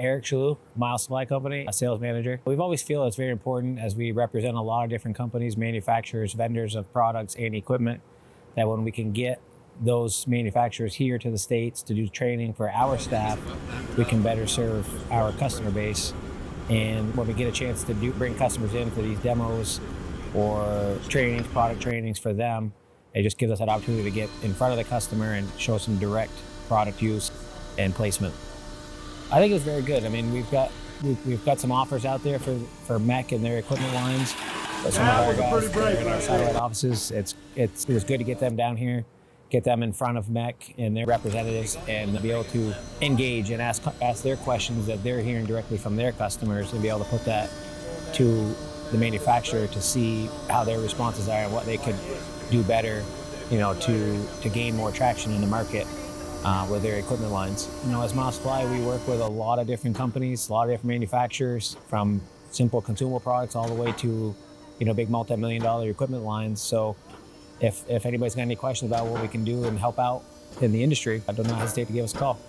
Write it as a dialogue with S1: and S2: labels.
S1: Eric Shalou, Miles Supply Company, a sales manager. We've always feel it's very important as we represent a lot of different companies, manufacturers, vendors of products and equipment, that when we can get those manufacturers here to the States to do training for our staff, we can better serve our customer base. And when we get a chance to bring customers in for these demos or trainings, product trainings for them, it just gives us that opportunity to get in front of the customer and show some direct product use and placement. I think it's very good. I mean, we've got some offers out there for MEC and their equipment lines. But some of our guys that are in our satellite offices, it was good to get them down here, get them in front of MEC and their representatives, and be able to engage and ask their questions that they're hearing directly from their customers, and be able to put that to the manufacturer to see how their responses are and what they could do better, to gain more traction in the market with their equipment lines. As Miles Supply, we work with a lot of different companies, a lot of different manufacturers, from simple consumable products all the way to big multi-million-dollar equipment lines. So if anybody's got any questions about what we can do and help out in the industry, do not hesitate to give us a call.